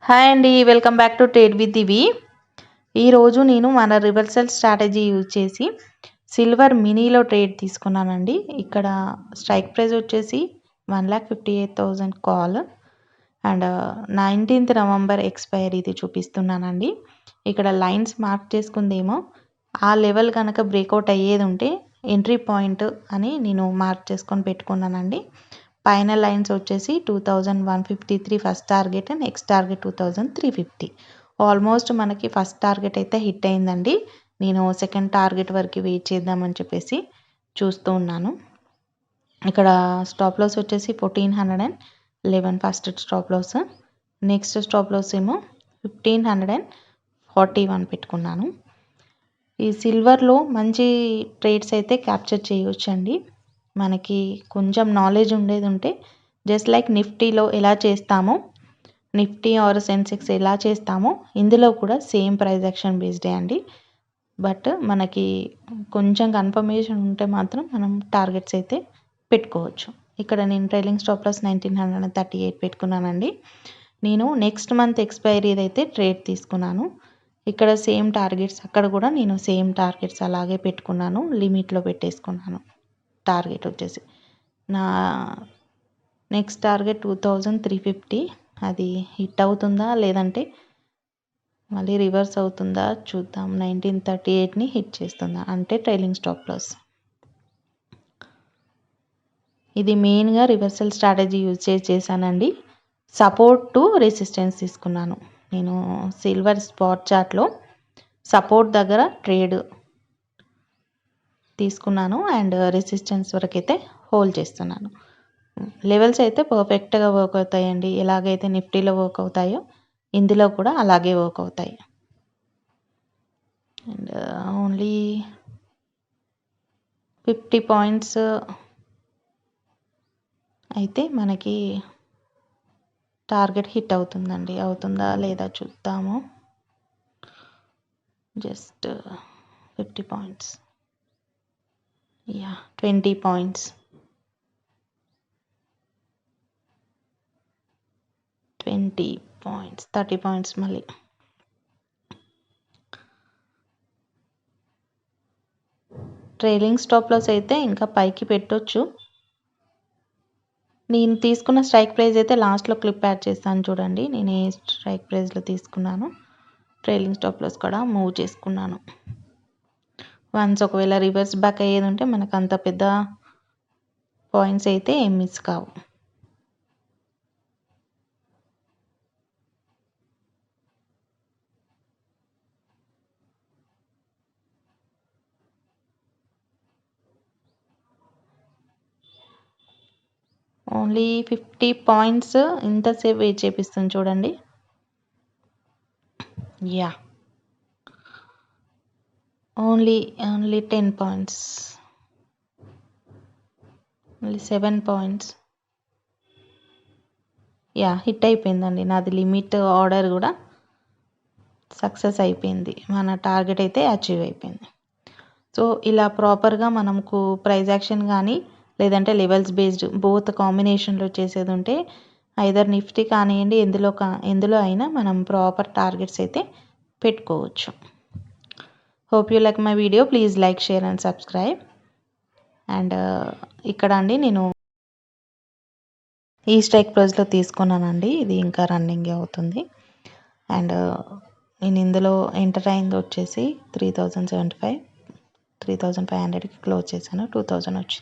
Hi అండి, welcome back to trade with Divi. ఈరోజు నేను మన రివర్సల్ స్ట్రాటజీ యూజ్ చేసి సిల్వర్ మినీలో ట్రేడ్ తీసుకున్నానండి. ఇక్కడ స్ట్రైక్ ప్రైస్ వచ్చేసి 1,58,000 call and 19th November expiry ఇది చూపిస్తున్నానండి. ఇక్కడ లైన్స్ మార్క్ చేసుకుందేమో ఆ లెవెల్ కనుక బ్రేక్అవుట్ అయ్యేది ఉంటే ఎంట్రీ పాయింట్ అని నేను మార్క్ చేసుకొని పెట్టుకున్నానండి. పైన లైన్స్ వచ్చేసి 2153 first target, next target 2350. Almost మనకి ఫస్ట్ టార్గెట్ అయితే హిట్ అయిందండి. నేను సెకండ్ టార్గెట్ వరకు వెయిట్ చేద్దామని చెప్పేసి చూస్తూ ఉన్నాను. ఇక్కడ స్టాప్ లాస్ వచ్చేసి 1411 first stop loss, next stop loss ఏమో 1541 పెట్టుకున్నాను. ఈ సిల్వర్లో మంచి ట్రేడ్స్ అయితే క్యాప్చర్ చేయవచ్చండి. మనకి కొంచెం నాలెడ్జ్ ఉండేది ఉంటే జస్ట్ లైక్ నిఫ్టీలో ఎలా చేస్తామో, నిఫ్టీ ఆర్ సెన్సెక్స్ ఎలా చేస్తామో ఇందులో కూడా సేమ్ ప్రైస్ యాక్షన్ బేస్డే అండి. బట్ మనకి కొంచెం కన్ఫర్మేషన్ ఉంటే మాత్రం మనం టార్గెట్స్ అయితే పెట్టుకోవచ్చు. ఇక్కడ నేను ట్రైలింగ్ స్టాప్ లాస్ 1938 పెట్టుకున్నానండి. నేను నెక్స్ట్ మంత్ ఎక్స్పైరీ అయితే ట్రేడ్ తీసుకున్నాను. ఇక్కడ సేమ్ టార్గెట్స్, అక్కడ కూడా నేను సేమ్ టార్గెట్స్ అలాగే పెట్టుకున్నాను, లిమిట్లో పెట్టేసుకున్నాను. టార్గెట్ వచ్చేసి నా నెక్స్ట్ టార్గెట్ 2350. అది హిట్ అవుతుందా లేదంటే మళ్ళీ రివర్స్ అవుతుందా చూద్దాం. 1938ని హిట్ చేస్తుందా అంటే ట్రైలింగ్ స్టాప్ లాస్. ఇది మెయిన్గా రివర్సల్ స్ట్రాటజీ యూజ్ చేశానండి. సపోర్ట్ టు రెసిస్టెన్స్ తీసుకున్నాను. నేను సిల్వర్ స్పాట్ చార్ట్లో సపోర్ట్ దగ్గర ట్రేడ్ తీసుకున్నాను అండ్ రెసిస్టెన్స్ వరకు అయితే హోల్డ్ చేస్తున్నాను. లెవెల్స్ అయితే పర్ఫెక్ట్గా వర్క్ అవుతాయండి. ఎలాగైతే నిఫ్టీలో వర్క్ అవుతాయో ఇందులో కూడా అలాగే వర్క్ అవుతాయి. అండ్ ఓన్లీ 50 పాయింట్స్ అయితే మనకి టార్గెట్ హిట్ అవుతుందండి. అవుతుందా లేదా చూద్దాము. Just 50 points, 20 points, 20 points, 30 points. మళ్ళీ ట్రైలింగ్ స్టాప్ లాస్ అయితే ఇంకా పైకి పెట్టొచ్చు. నేను తీసుకున్న స్ట్రైక్ ప్రైస్ అయితే లాస్ట్లో క్లిప్ యాడ్ చేస్తాను చూడండి. నేను ఏ స్ట్రైక్ ప్రైస్లో తీసుకున్నాను, ట్రైలింగ్ స్టాప్ లాస్ కూడా మూవ్ చేసుకున్నాను. వన్స్ ఒకవేళ రివర్స్ బ్యాక్ అయ్యేది ఉంటే మనకు అంత పెద్ద పాయింట్స్ అయితే ఏం మిస్ కావు. ఓన్లీ 50 పాయింట్స్ ఇంతసేపు వెయిట్ చేపిస్తుంది చూడండి. Only 10 points, only 7 points. Hit అయిపోయిందండి. నాది లిమిట్ ఆర్డర్ కూడా సక్సెస్ అయిపోయింది. మన టార్గెట్ అయితే అచీవ్ అయిపోయింది. సో ఇలా ప్రాపర్గా మనకు ప్రైస్ యాక్షన్ కానీ లేదంటే లెవెల్స్ బేస్డ్ బోత్ కాంబినేషన్లో చేసేది ఉంటే ఐదర్ నిఫ్టీ కానివ్వండి ఎందులో అయినా మనం ప్రాపర్ టార్గెట్స్ అయితే పెట్టుకోవచ్చు. Hope you like my video. Please like, share and subscribe. And ఇక్కడ అండి నేను ఈ స్ట్రైక్ ప్రైస్లో తీసుకున్నానండి. ఇది ఇంకా రన్నింగ్ అవుతుంది. అండ్ నేను ఇందులో ఎంటర్ అయింది వచ్చేసి 3075, 3500కి క్లోజ్ చేశాను. 2000 వచ్చింది.